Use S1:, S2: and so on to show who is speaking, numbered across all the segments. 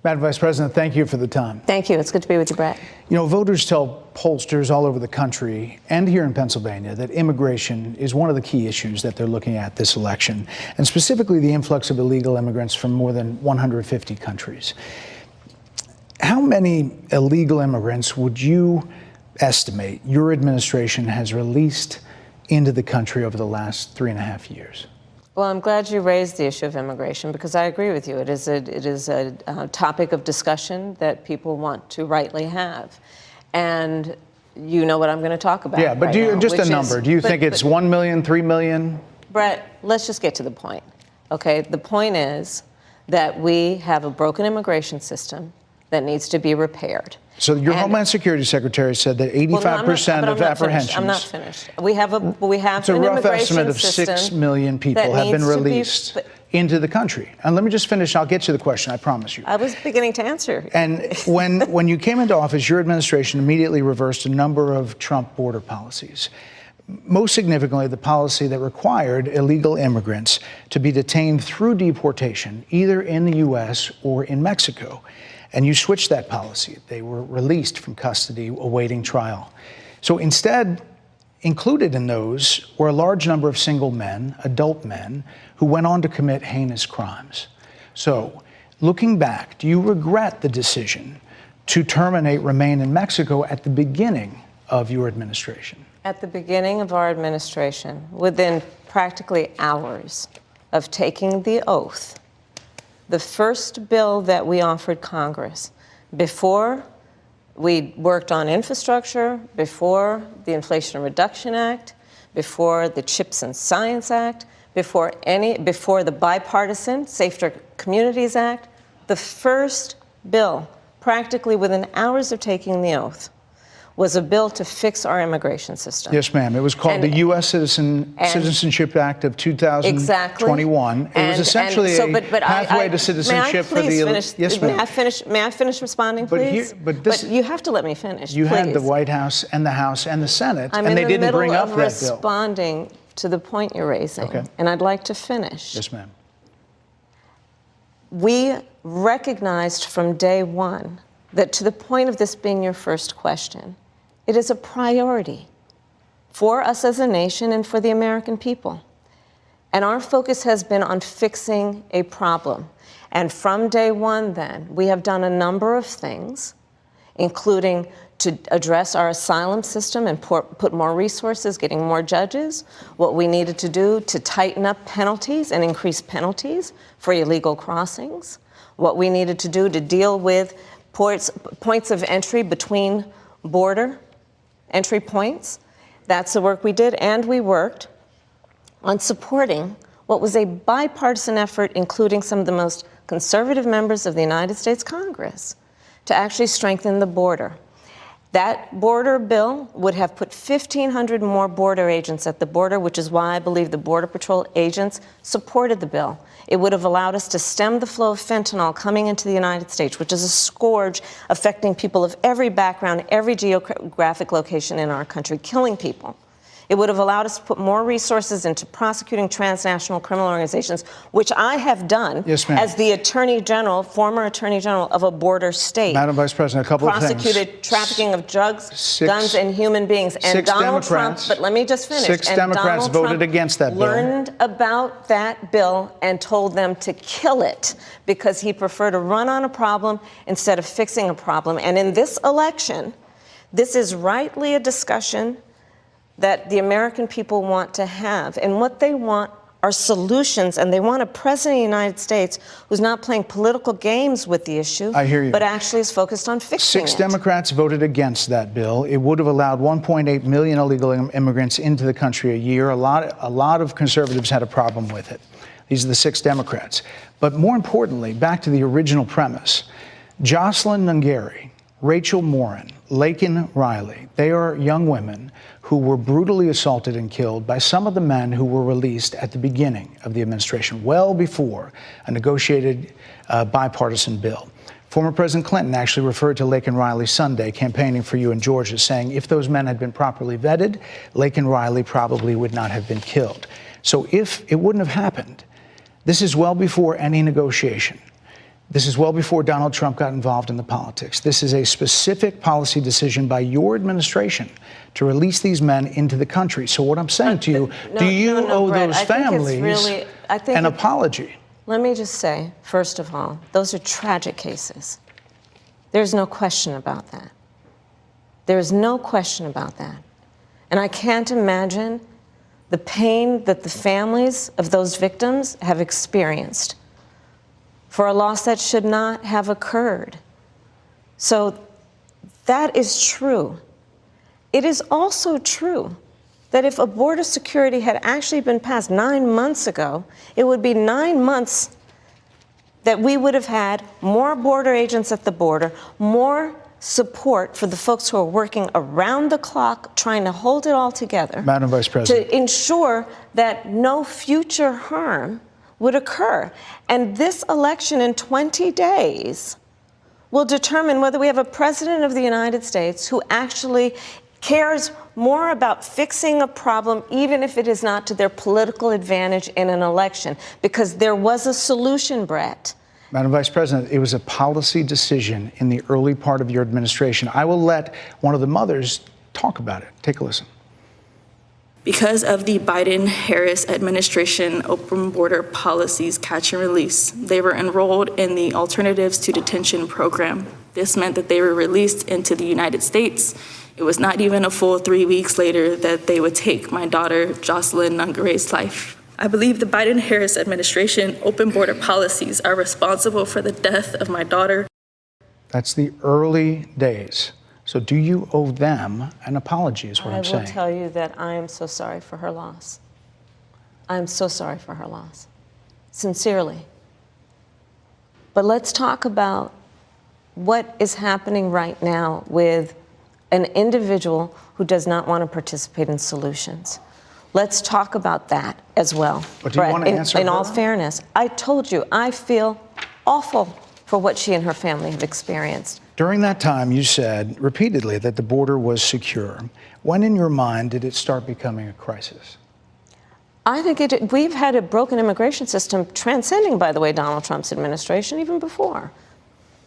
S1: Madam Vice President, thank you for the time.
S2: Thank you. It's good to be with you, Brett.
S1: You know, voters tell pollsters all over the country and here in Pennsylvania that immigration is one of the key issues that they're looking at this election, and specifically the influx of illegal immigrants from more than 150 countries. How many illegal immigrants would you estimate your administration has released into the country over the last 3.5 years?
S2: Well, I'm glad you raised the issue of immigration because I agree with you. It is a topic of discussion that people want to rightly have. And you know what I'm going to talk about.
S1: Yeah, but
S2: right now,
S1: just a number. Do you think it's 1 million, 3 million?
S2: Brett, let's just get to the point. Okay, the point is that we have a broken immigration system that needs to be repaired.
S1: So your Homeland Security Secretary said that 85% of apprehensions.
S2: I'm not finished. We have an
S1: it's a rough estimate of 6 million people have been released into the country. And let me just finish. I'll get to the question. I promise you.
S2: I was beginning to answer.
S1: And when you came into office, your administration immediately reversed a number of Trump border policies. Most significantly, the policy that required illegal immigrants to be detained through deportation, either in the U.S. or in Mexico. And you switched that policy. They were released from custody awaiting trial. So instead, included in those were a large number of single men, adult men, who went on to commit heinous crimes. So looking back, do you regret the decision to terminate Remain in Mexico at the beginning of your administration?
S2: At the beginning of our administration, within practically hours of taking the oath, the first bill that we offered Congress, before we worked on infrastructure, before the Inflation Reduction Act, before the CHIPS and Science Act, before the bipartisan Safer Communities Act, the first bill, practically within hours of taking the oath, was a bill to fix our immigration system.
S1: Yes, ma'am. It was called the U.S. Citizenship Act of 2021.
S2: Exactly.
S1: It was essentially a pathway to citizenship for the...
S2: Yes, ma'am. May I finish responding, please?
S1: But
S2: you have to let me finish,
S1: You
S2: please.
S1: had the White House and the House and the Senate,
S2: and they didn't bring up that bill. I'm in the middle of responding to the point you're raising, and I'd like to finish.
S1: Yes, ma'am.
S2: We recognized from day one that, to the point of this being your first question, it is a priority for us as a nation and for the American people. And our focus has been on fixing a problem. And from day one, then, we have done a number of things, including to address our asylum system and put more resources, getting more judges, what we needed to do to tighten up penalties and increase penalties for illegal crossings, what we needed to do to deal with points of entry between border entry points. That's the work we did, and we worked on supporting what was a bipartisan effort, including some of the most conservative members of the United States Congress, to actually strengthen the border. That border bill would have put 1,500 more border agents at the border, which is why I believe the Border Patrol agents supported the bill. It would have allowed us to stem the flow of fentanyl coming into the United States, which is a scourge affecting people of every background, every geographic location in our country, killing people. It would have allowed us to put more resources into prosecuting transnational criminal organizations, which I have done as the Attorney General, former Attorney General of a border state.
S1: Madam Vice President, a couple of things.
S2: Prosecuted trafficking of drugs, guns, and human beings. And Donald Trump, but let me just finish.
S1: 6 Democrats voted against that bill.
S2: Learned about that bill and told them to kill it because he preferred to run on a problem instead of fixing a problem. And in this election, this is rightly a discussion that the American people want to have. And what they want are solutions, and they want a president of the United States who's not playing political games with the issue,
S1: I hear you,
S2: but actually is focused on fixing it.
S1: 6 Democrats voted against that bill. It would have allowed 1.8 million illegal immigrants into the country a year. A lot of conservatives had a problem with it. These are the 6 Democrats. But more importantly, back to the original premise, Jocelyn Nungary, Rachel Morin, Laken Riley, they are young women who were brutally assaulted and killed by some of the men who were released at the beginning of the administration, well before a negotiated bipartisan bill. Former President Clinton actually referred to Laken Riley Sunday campaigning for you in Georgia, saying if those men had been properly vetted, Laken Riley probably would not have been killed. So if it wouldn't have happened, this is well before any negotiation. This is well before Donald Trump got involved in the politics. This is a specific policy decision by your administration to release these men into the country. So what I'm saying to you, do you owe
S2: Brett,
S1: those families an apology?
S2: Let me just say, first of all, those are tragic cases. There's no question about that. There's no question about that. And I can't imagine the pain that the families of those victims have experienced for a loss that should not have occurred. So that is true. It is also true that if a border security had actually been passed 9 months ago, it would be 9 months that we would have had more border agents at the border, more support for the folks who are working around the clock trying to hold it all together.
S1: Madam Vice President.
S2: To ensure that no future harm would occur. And this election in 20 days will determine whether we have a president of the United States who actually cares more about fixing a problem, even if it is not to their political advantage in an election, because there was a solution, Brett.
S1: Madam Vice President, it was a policy decision in the early part of your administration. I will let one of the mothers talk about it. Take a listen.
S3: Because of the Biden-Harris administration open border policies catch and release, they were enrolled in the Alternatives to Detention program. This meant that they were released into the United States. It was not even a full 3 weeks later that they would take my daughter, Jocelyn Nungare's life. I believe the Biden-Harris administration open border policies are responsible for the death of my daughter.
S1: That's the early days. So do you owe them an apology is what I'm saying.
S2: I will tell you that I am so sorry for her loss. I am so sorry for her loss, sincerely. But let's talk about what is happening right now with an individual who does not want to participate in solutions. Let's talk about that as well.
S1: But do you want to answer
S2: in
S1: her?
S2: all fairness, I told you, I feel awful for what she and her family have experienced.
S1: During that time, you said repeatedly that the border was secure. When in your mind did it start becoming a crisis?
S2: I think we've had a broken immigration system transcending, by the way, Donald Trump's administration, even before.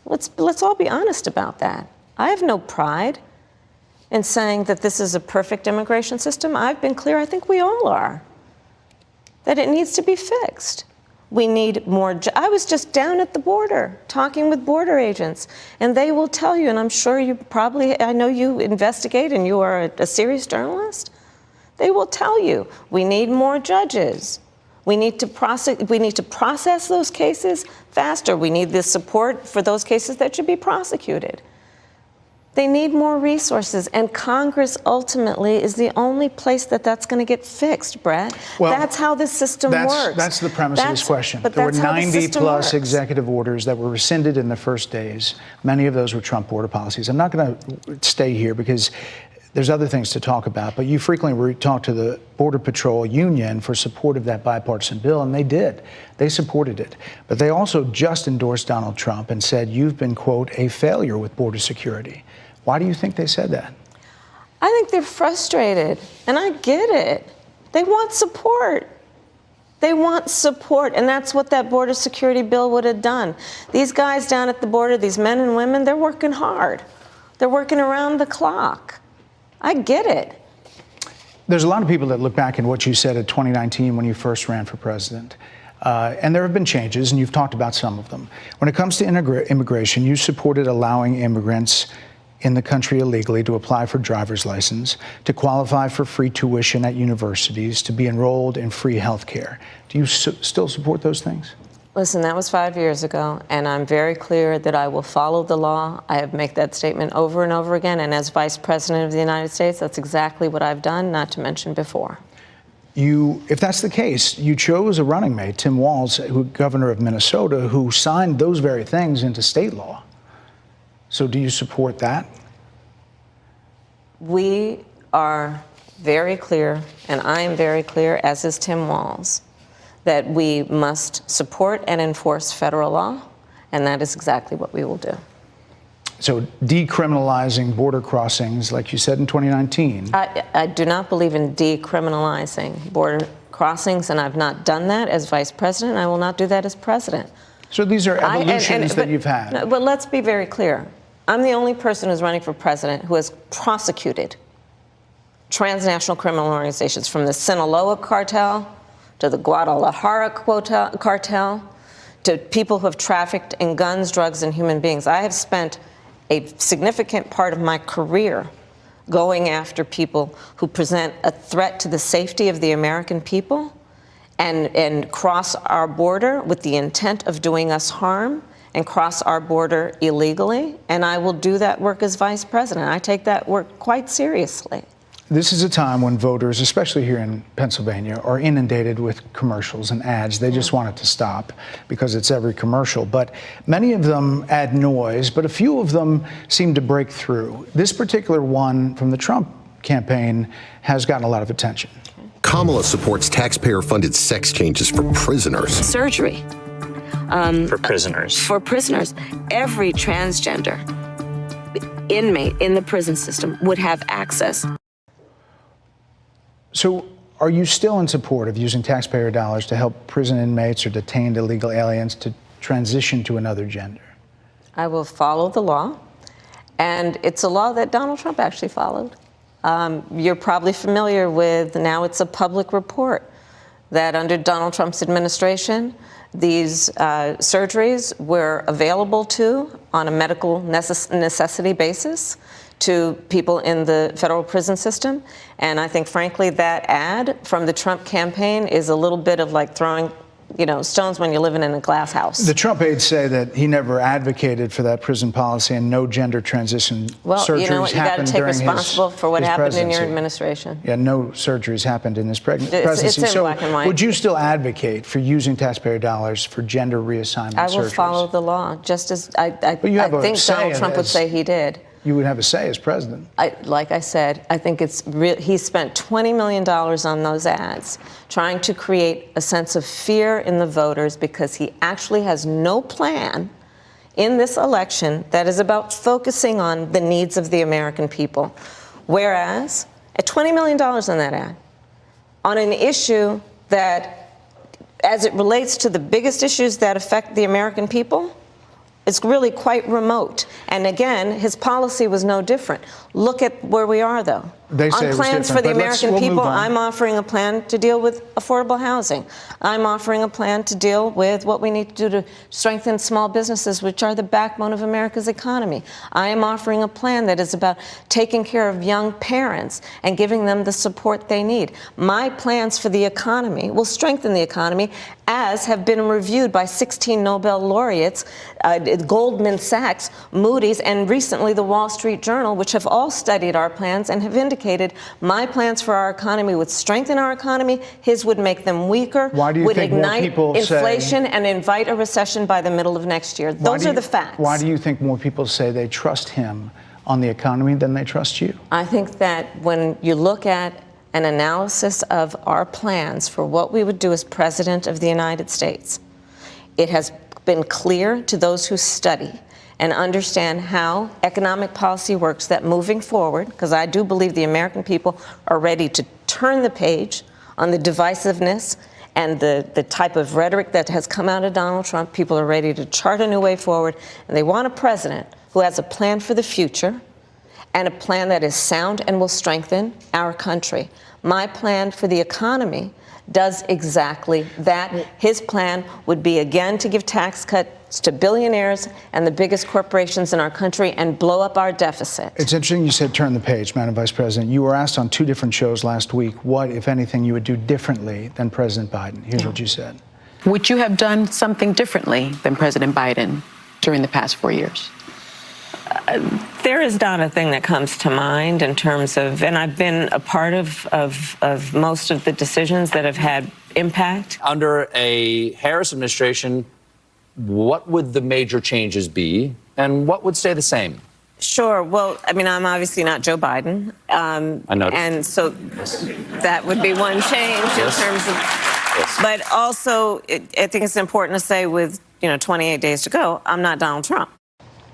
S2: Let's all be honest about that. I have no pride in saying that this is a perfect immigration system. I've been clear, I think we all are, that it needs to be fixed. We need more. I was just down at the border talking with border agents, and they will tell you, and I'm sure you probably, I know you investigate and you are a serious journalist. They will tell you, we need more judges. We need to process those cases faster. We need the support for those cases that should be prosecuted. They need more resources, and Congress ultimately is the only place that's going to get fixed, Brett.
S1: Well,
S2: that's how this system works.
S1: That's the premise of this question.
S2: But
S1: there were
S2: that's how the
S1: 90
S2: system
S1: plus
S2: works.
S1: executive orders that were rescinded in the first days. Many of those were Trump border policies. I'm not going to stay here because there's other things to talk about, but you frequently talk to the Border Patrol Union for support of that bipartisan bill, and they did. They supported it. But they also just endorsed Donald Trump and said, you've been, quote, a failure with border security. Why do you think they said that?
S2: I think they're frustrated, and I get it. They want support. They want support, and that's what that border security bill would have done. These guys down at the border, these men and women, they're working hard. They're working around the clock. I get it.
S1: There's a lot of people that look back at what you said in 2019 when you first ran for president. And there have been changes, and you've talked about some of them. When it comes to immigration, you supported allowing immigrants in the country illegally to apply for driver's license, to qualify for free tuition at universities, to be enrolled in free health care. Do you still support those things?
S2: Listen, that was 5 years ago, and I'm very clear that I will follow the law. I have made that statement over and over again, and as Vice President of the United States, that's exactly what I've done, not to mention before.
S1: If that's the case, you chose a running mate, Tim Walz, governor of Minnesota, who signed those very things into state law. So do you support that?
S2: We are very clear, and I am very clear, as is Tim Walz, that we must support and enforce federal law, and that is exactly what we will do.
S1: So decriminalizing border crossings, like you said in 2019.
S2: I do not believe in decriminalizing border crossings, and I've not done that as vice president. I will not do that as president.
S1: So these are evolutions that you've had.
S2: No, but let's be very clear. I'm the only person who's running for president who has prosecuted transnational criminal organizations, from the Sinaloa cartel to the Guadalajara cartel to people who have trafficked in guns, drugs, and human beings. I have spent a significant part of my career going after people who present a threat to the safety of the American people and cross our border with the intent of doing us harm and cross our border illegally. And I will do that work as vice president. I take that work quite seriously.
S1: This is a time when voters, especially here in Pennsylvania, are inundated with commercials and ads. They just want it to stop because it's every commercial. But many of them add noise, but a few of them seem to break through. This particular one from the Trump campaign has gotten a lot of attention.
S4: Kamala supports taxpayer-funded sex changes for prisoners.
S5: Surgery.
S6: For prisoners.
S5: For prisoners. Every transgender inmate in the prison system would have access.
S1: So are you still in support of using taxpayer dollars to help prison inmates or detained illegal aliens to transition to another gender?
S2: I will follow the law, and it's a law that Donald Trump actually followed. You're probably familiar with, now it's a public report, that under Donald Trump's administration, these surgeries were available on a medical necessity basis to people in the federal prison system. And I think, frankly, that ad from the Trump campaign is a little bit of like throwing, stones when you're living in a glass house.
S1: The Trump aides say that he never advocated for that prison policy and no gender transition surgeries
S2: you know what? You got to take responsible for what happened in your
S1: presidency.
S2: administration.
S1: Yeah, no surgeries happened in his presidency.
S2: It's in black and white.
S1: Would you still advocate for using taxpayer dollars for gender reassessment surgeries?
S2: I will follow the law, just as I think
S1: say
S2: Donald Trump would say he did.
S1: You would have a say as president.
S2: Like I said, I think he spent $20 million on those ads trying to create a sense of fear in the voters because he actually has no plan in this election that is about focusing on the needs of the American people. Whereas, at $20 million on that ad, on an issue that, as it relates to the biggest issues that affect the American people, it's really quite remote. And again, his policy was no different. Look at where we are, though.
S1: They say
S2: on plans for the American people, I'm offering a plan to deal with affordable housing. I'm offering a plan to deal with what we need to do to strengthen small businesses, which are the backbone of America's economy. I am offering a plan that is about taking care of young parents and giving them the support they need. My plans for the economy will strengthen the economy, as have been reviewed by 16 Nobel laureates, Goldman Sachs, Moody's, and recently the Wall Street Journal, which have all studied our plans and have indicated my plans for our economy would strengthen our economy, his would make them weaker, would ignite inflation and invite a recession by the middle of next year. Those are the facts.
S1: Why do you think more people say they trust him on the economy than they trust you?
S2: I think that when you look at an analysis of our plans for what we would do as President of the United States, it has been clear to those who study and understand how economic policy works that moving forward, because I do believe the American people are ready to turn the page on the divisiveness and the type of rhetoric that has come out of Donald Trump. People are ready to chart a new way forward, and they want a president who has a plan for the future and a plan that is sound and will strengthen our country. My plan for the economy does exactly that. His plan would be, again, to give tax cuts to billionaires and the biggest corporations in our country and blow up our deficit.
S1: It's interesting you said turn the page, Madam Vice President. You were asked on 2 different shows last week what, if anything, you would do differently than President Biden. Here's what you said.
S7: Would you have done something differently than President Biden during the past 4 years?
S2: There is not a thing that comes to mind in terms of, and I've been a part of most of the decisions that have had impact.
S6: Under a Harris administration, what would the major changes be, and what would stay the same?
S2: Sure. Well, I mean, I'm obviously not Joe Biden.
S6: I know.
S2: And so that would be one change in terms of, but also I think it's important to say with, 28 days to go, I'm not Donald Trump.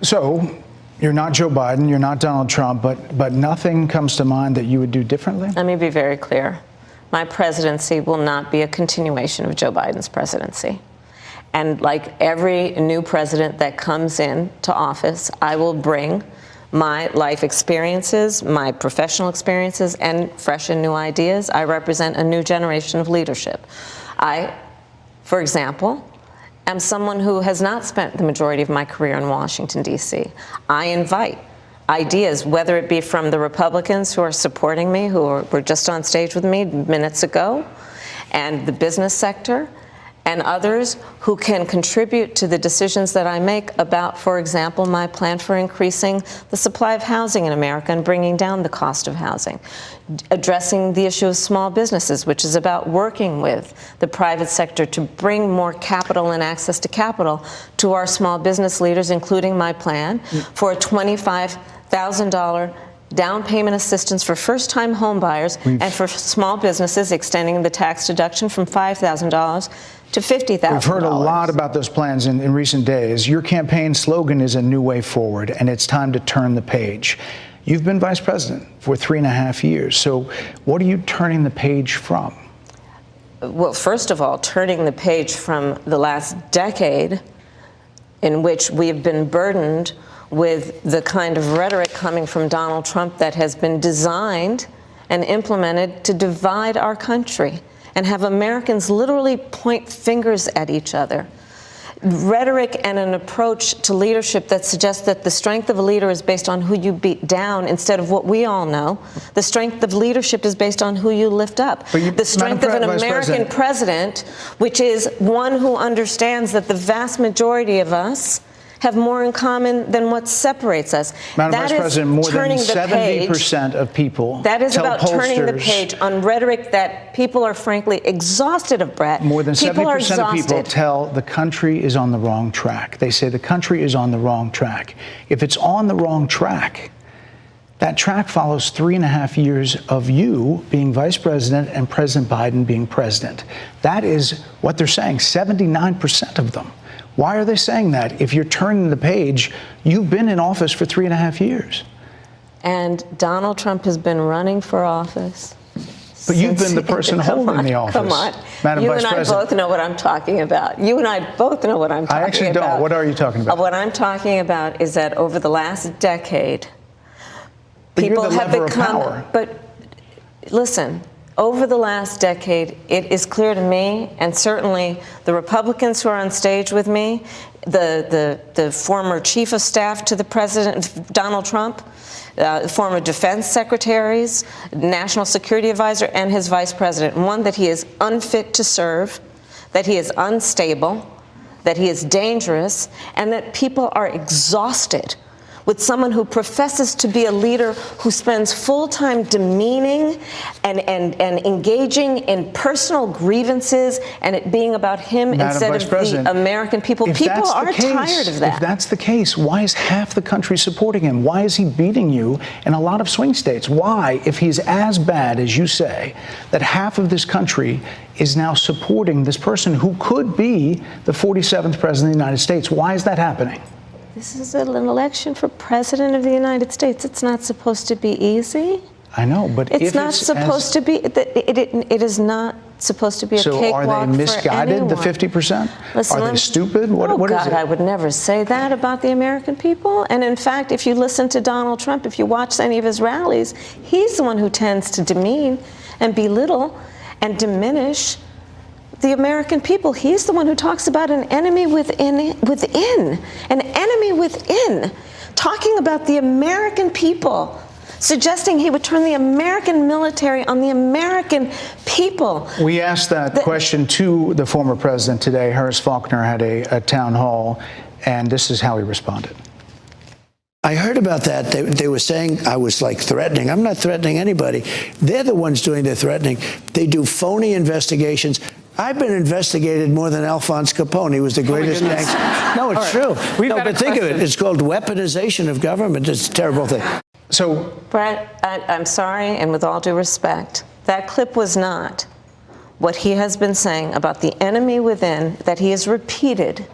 S1: So you're not Joe Biden, you're not Donald Trump, but nothing comes to mind that you would do differently?
S2: Let me be very clear. My presidency will not be a continuation of Joe Biden's presidency. And like every new president that comes into office, I will bring my life experiences, my professional experiences, and fresh and new ideas. I represent a new generation of leadership. I, for example, am someone who has not spent the majority of my career in Washington, D.C. I invite ideas, whether it be from the Republicans who are supporting me, who were just on stage with me minutes ago, and the business sector, and others who can contribute to the decisions that I make about, for example, my plan for increasing the supply of housing in America and bringing down the cost of housing, addressing the issue of small businesses, which is about working with the private sector to bring more capital and access to capital to our small business leaders, including my plan for a $25,000 down payment assistance for first-time home buyers and for small businesses, extending the tax deduction from $5,000 to $50,000.
S1: We've heard a lot about those plans in recent days. Your campaign slogan is a new way forward, and it's time to turn the page. You've been vice president for 3.5 years. So what are you turning the page from?
S2: Well, first of all, turning the page from the last decade in which we've been burdened with the kind of rhetoric coming from Donald Trump that has been designed and implemented to divide our country and have Americans literally point fingers at each other. Rhetoric and an approach to leadership that suggests that the strength of a leader is based on who you beat down instead of what we all know. The strength of leadership is based on who you lift up. The strength of an American president, which is one who understands that the vast majority of us have more in common than what separates us.
S1: Madam Vice President, more than 70% of people
S2: that is about turning the
S1: pollsters,
S2: page on rhetoric that people are frankly exhausted of, Brett.
S1: More than 70% of people tell the country is on the wrong track. They say the country is on the wrong track. If it's on the wrong track, that track follows 3.5 years of you being vice president and President Biden being president. That is what they're saying, 79% of them. Why are they saying that? If you're turning the page, you've been in office for 3.5 years.
S2: And Donald Trump has been running for office.
S1: But you've been the person holding the office.
S2: Come on.
S1: Madam
S2: You
S1: Vice
S2: and I
S1: President.
S2: both know what I'm talking about. You and I both know what I'm talking about.
S1: I actually don't. What are you talking about?
S2: What I'm talking about is that over the last decade,
S1: But
S2: people
S1: you're the
S2: have
S1: lever of
S2: become.
S1: power.
S2: But listen, over the last decade, it is clear to me, and certainly the Republicans who are on stage with me, the former chief of staff to the president, Donald Trump, former defense secretaries, national security advisor, and his vice president, one, that he is unfit to serve, that he is unstable, that he is dangerous, and that people are exhausted with someone who professes to be a leader who spends full time demeaning and engaging in personal grievances and it being about him instead of the American people. People are tired of that.
S1: If that's the case, why is half the country supporting him? Why is he beating you in a lot of swing states? Why, if he's as bad as you say, that half of this country is now supporting this person who could be the 47th president of the United States? Why is that happening?
S2: This is an election for president of the United States. It's not supposed to be easy.
S1: I know, but
S2: it's not supposed to be. It is not supposed to be a cakewalk for anyone.
S1: So are they misguided, the 50%?
S2: Listen,
S1: are they stupid? What is it?
S2: I would never say that about the American people. And in fact, if you listen to Donald Trump, if you watch any of his rallies, he's the one who tends to demean and belittle and diminish the American people. He's the one who talks about an enemy within, an enemy within, talking about the American people, suggesting he would turn the American military on the American people.
S1: We asked that question to the former president today. Harris Faulkner had a town hall, and this is how he responded.
S8: I heard about that. They were saying I was like threatening. I'm not threatening anybody. They're the ones doing the threatening. They do phony investigations. I've been investigated more than Alphonse Capone. He was the greatest gangster. No, it's true. No, but think of it. It's called weaponization of government. It's a terrible thing.
S1: So,
S2: Brett, I'm sorry, and with all due respect, that clip was not what he has been saying about the enemy within that he has repeated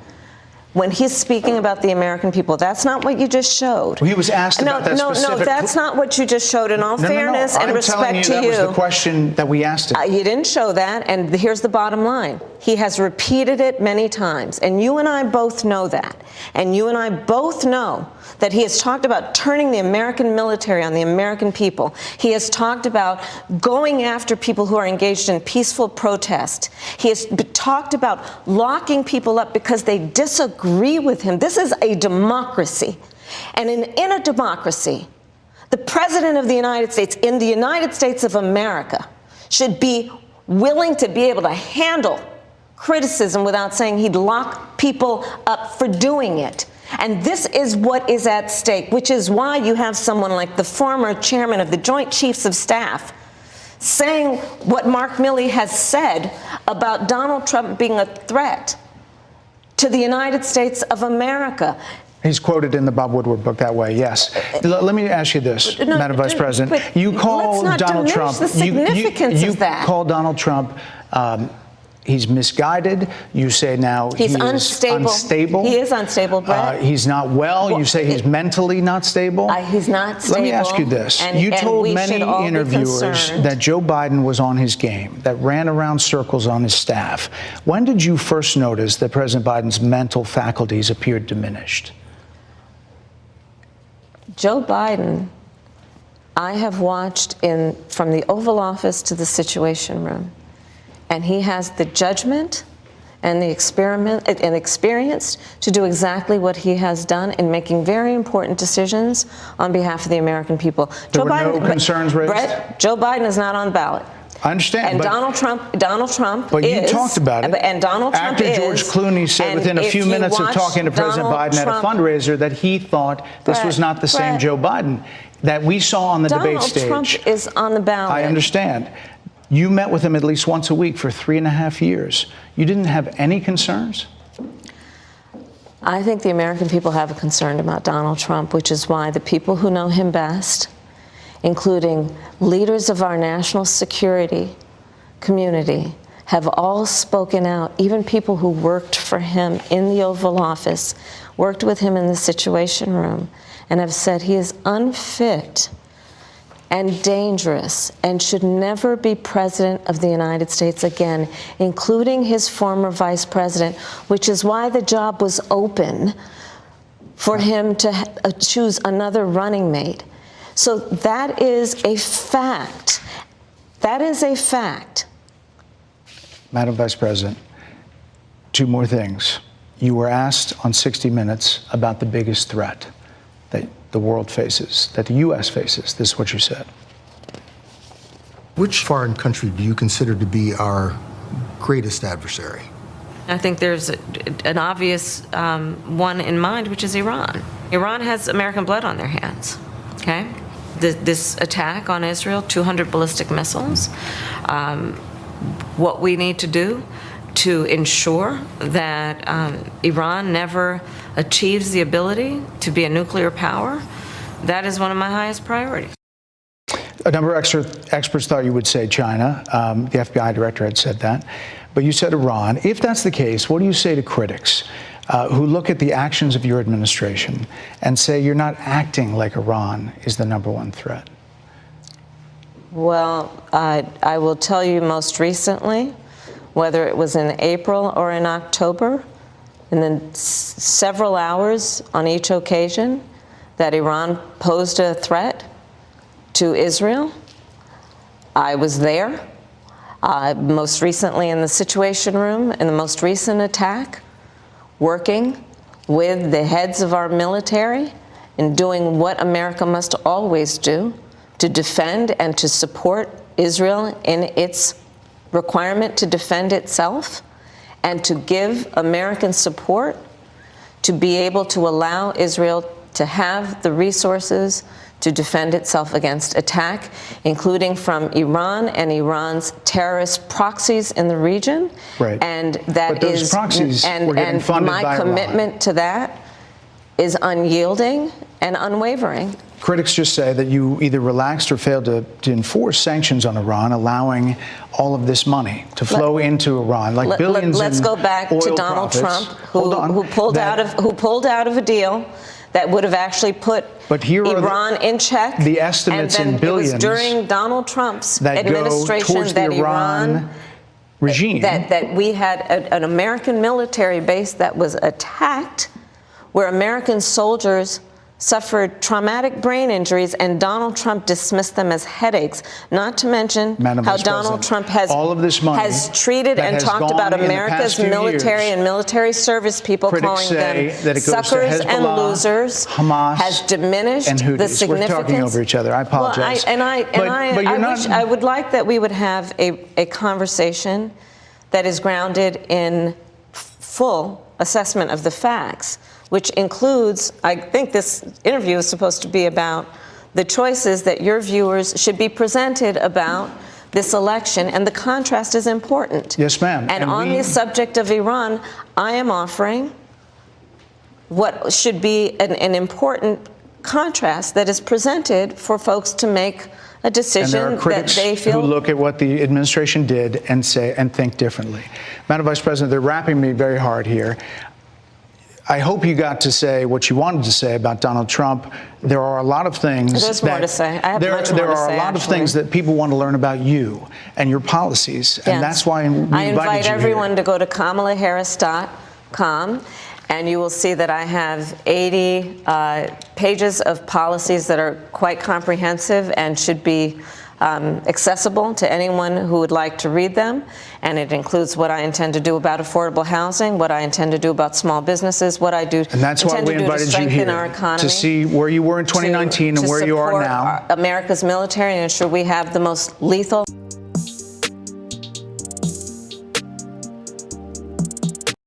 S2: when he's speaking about the American people. That's not what you just showed.
S1: Well, he was asked about that specific...
S2: No, that's not what you just showed. In all fairness and respect to you,
S1: that was the question that we asked him.
S2: You didn't show that, and here's the bottom line. He has repeated it many times, and you and I both know that. And you and I both know that he has talked about turning the American military on the American people. He has talked about going after people who are engaged in peaceful protest. He has talked about locking people up because they disagree with him. This is a democracy. And in a democracy, the President of the United States, in the United States of America, should be willing to be able to handle criticism without saying he'd lock people up for doing it. And this is what is at stake, which is why you have someone like the former chairman of the Joint Chiefs of Staff saying what Mark Milley has said about Donald Trump being a threat to the United States of America.
S1: He's quoted in the Bob Woodward book that way, yes. Let me ask you this, Madam Vice President. You call Donald Trump...
S2: The significance of that.
S1: You call Donald Trump... he's misguided. You say now
S2: he's unstable. He is unstable, Brett.
S1: He's not well. You say he's mentally not stable.
S2: He's not stable.
S1: Let me ask you this. You told many interviewers that Joe Biden was on his game, that ran around circles on his staff. When did you first notice that President Biden's mental faculties appeared diminished?
S2: Joe Biden, I have watched from the Oval Office to the Situation Room. And he has the judgment and the experience to do exactly what he has done in making very important decisions on behalf of the American people.
S1: There were no concerns raised?
S2: Brett, Joe Biden is not on the ballot.
S1: I understand.
S2: And Donald Trump
S1: But you talked about it.
S2: And Donald Trump
S1: after George Clooney said within a few minutes of talking to President Biden at a fundraiser that he thought this was not the same Joe Biden that we saw on the debate stage.
S2: Donald Trump is on the ballot.
S1: I understand. You met with him at least once a week for 3.5 years. You didn't have any concerns?
S2: I think the American people have a concern about Donald Trump, which is why the people who know him best, including leaders of our national security community, have all spoken out. Even people who worked for him in the Oval Office, worked with him in the Situation Room, and have said he is unfit and dangerous and should never be president of the United States again, including his former vice president, which is why the job was open for him to choose another running mate. So that is a fact. That is a fact.
S1: Madam Vice President, two more things. You were asked on 60 Minutes about the biggest threat that the world faces, that the U.S. faces. This is what you said.
S9: Which foreign country do you consider to be our greatest adversary?
S2: I think there's an obvious one in mind, which is Iran. Iran has American blood on their hands, okay? This attack on Israel, 200 ballistic missiles. What we need to do to ensure that Iran never achieves the ability to be a nuclear power, that is one of my highest priorities.
S1: A number of experts thought you would say China. The FBI director had said that. But you said Iran. If that's the case, what do you say to critics who look at the actions of your administration and say you're not acting like Iran is the #1 threat?
S2: Well, I will tell you most recently, whether it was in April or in October, in the several hours on each occasion that Iran posed a threat to Israel, I was there. Most recently in the Situation Room, in the most recent attack, working with the heads of our military and doing what America must always do to defend and to support Israel in its requirement to defend itself, and to give American support to be able to allow Israel to have the resources to defend itself against attack, including from Iran and Iran's terrorist proxies in the region.
S1: Right.
S2: And that
S1: but those proxies were getting funded by
S2: my commitment
S1: Iran.
S2: To that is unyielding and unwavering.
S1: Critics just say that you either relaxed or failed to enforce sanctions on Iran, allowing all of this money to flow into Iran, like billions.
S2: Let's go back to
S1: oil
S2: Donald
S1: profits.
S2: Trump, who pulled out of a deal that would have actually put Iran in check.
S1: The estimates
S2: and then
S1: in billions.
S2: It was during Donald Trump's
S1: that
S2: administration
S1: go towards
S2: that
S1: the Iran regime.
S2: That we had an American military base that was attacked, where American soldiers suffered traumatic brain injuries, and Donald Trump dismissed them as headaches, not to mention how Donald Trump has treated and talked about America's military and military service people, calling them suckers and losers,
S1: Hamas,
S2: has diminished the significance.
S1: We're talking over each other. I apologize.
S2: I would like that we would have a conversation that is grounded in full assessment of the facts, which includes, I think this interview is supposed to be about the choices that your viewers should be presented about this election, and the contrast is important.
S1: Yes, ma'am.
S2: And on the subject of Iran, I am offering what should be an important contrast that is presented for folks to make a decision that they feel.
S1: Who look at what the administration did and say and think differently. Madam Vice President, they're wrapping me very hard here. I hope you got to say what you wanted to say about Donald Trump. There are a lot of things.
S2: There's more to say. I have much more to say.
S1: There are a lot of things that people want to learn about you and your policies, and that's why we invited you here.
S2: I invite everyone to go to KamalaHarris.com, and you will see that I have 80 pages of policies that are quite comprehensive and should be accessible to anyone who would like to read them. And it includes what I intend to do about affordable housing, what I intend to do about small businesses, what I do
S1: and that's why we invited you here,
S2: our economy,
S1: to see where you were in 2019 and where you are now.
S2: America's military and ensure we have the most lethal